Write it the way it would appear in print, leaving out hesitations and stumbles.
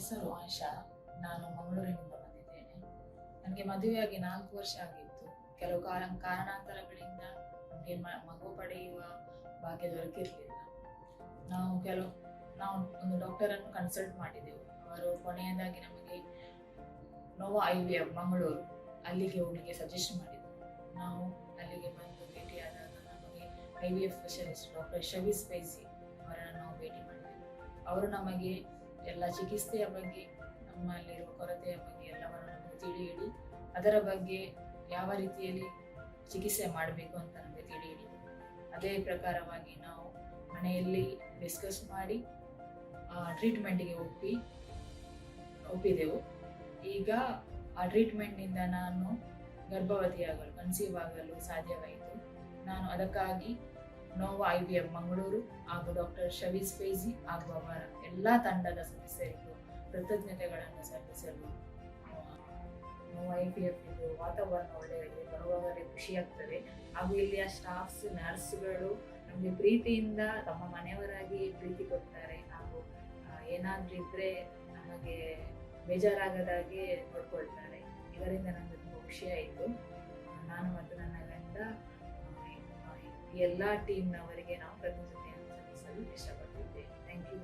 ಹೆಸರು ಆಶಾ. ನಾನು ಮಂಗಳೂರಿನಿಂದ ಬಂದಿದ್ದೇನೆ. ನನಗೆ ಮದುವೆಯಾಗಿ 4 ವರ್ಷ ಆಗಿತ್ತು. ಕೆಲವು ಕಾರಣಾಂತರಗಳಿಂದ ನಮಗೆ ಮಗು ಪಡೆಯುವ ಭಾಗ್ಯ ದೊರಕಿರಲಿಲ್ಲ. ನಾವು ಒಂದು ಡಾಕ್ಟರ್ ಅನ್ನು ಕನ್ಸಲ್ಟ್ ಮಾಡಿದೆವು. ಅವರು ಕೊನೆಯದಾಗಿ ನಮಗೆ ನೋವಾ IVF ಮಂಗಳೂರು ಅಲ್ಲಿಗೆ ಹೋಗಲಿಕ್ಕೆ ಸಜೆಸ್ಟ್ ಮಾಡಿದರು. ನಾವು ಅಲ್ಲಿಗೆ ಬಂದು ಭೇಟಿಯಾದಾಗ ನಮಗೆ IVF ಸ್ಪೆಷಲಿಸ್ಟ್ ಡಾಕ್ಟರ್ ಶವೀಸ್ ಫೈಸಿ ಅವರನ್ನು ನಾವು ಭೇಟಿ ಮಾಡಿದೆವು. ಅವರು ನಮಗೆ ಎಲ್ಲ ಚಿಕಿತ್ಸೆಯ ಬಗ್ಗೆ, ನಮ್ಮಲ್ಲಿರುವ ಕೊರತೆಯ ಬಗ್ಗೆ ಎಲ್ಲವನ್ನು ನಮಗೆ ತಿಳಿ ಹೇಳಿ, ಅದರ ಬಗ್ಗೆ ಯಾವ ರೀತಿಯಲ್ಲಿ ಚಿಕಿತ್ಸೆ ಮಾಡಬೇಕು ಅಂತ ನಮಗೆ ತಿಳಿ ಹೇಳಿದರು. ಅದೇ ಪ್ರಕಾರವಾಗಿ ನಾವು ಮನೆಯಲ್ಲಿ ಡಿಸ್ಕಸ್ ಮಾಡಿ ಟ್ರೀಟ್ಮೆಂಟಿಗೆ ಒಪ್ಪಿದೆವು. ಈಗ ಆ ಟ್ರೀಟ್ಮೆಂಟ್ನಿಂದ ನಾನು ಗರ್ಭವತಿಯಾಗಲು, ಕನ್ಸೀವ್ ಆಗಲು ಸಾಧ್ಯವಾಯಿತು. ನಾನು ಅದಕ್ಕಾಗಿ ನೋವಾ IVF ಮಂಗಳೂರು ಹಾಗೂ ಡಾಕ್ಟರ್ ಶವೀಸ್ ಫೈಸಿ ಹಾಗೂ ಅವರ ಎಲ್ಲ ತಂಡದ ಸದಸ್ಯರಿಗೂ ಕೃತಜ್ಞತೆಗಳನ್ನು ಸಲ್ಲಿಸಲು. ನೋವಾ IVF ಇದು ವಾತಾವರಣ ಒಳ್ಳೆಯದು, ಬರುವಾಗಲೇ ಖುಷಿಯಾಗ್ತದೆ. ಹಾಗೂ ಇಲ್ಲಿಯ ಸ್ಟಾಫ್ಸ್, ನರ್ಸ್ಗಳು ನಮಗೆ ಪ್ರೀತಿಯಿಂದ ತಮ್ಮ ಮನೆಯವರಾಗಿ ಪ್ರೀತಿ ಕೊಡ್ತಾರೆ. ಹಾಗೂ ಏನಾದರೂ ಇದ್ರೆ ನಮಗೆ ಬೇಜಾರಾಗದಾಗೆ ನೋಡ್ಕೊಳ್ತಾರೆ. ಇದರಿಂದ ನನಗೆ ತುಂಬ ಖುಷಿಯಾಯಿತು. ನಾನು ಮತ್ತು ನನ್ನ ಗಂಡ ಎಲ್ಲ ಟೀಮ್ನವರಿಗೆ ನಾವು ಕೃತಜ್ಞತೆಯನ್ನು ಸಲ್ಲಿಸಲು ಇಷ್ಟಪಟ್ಟಿದ್ದೇವೆ. Thank you.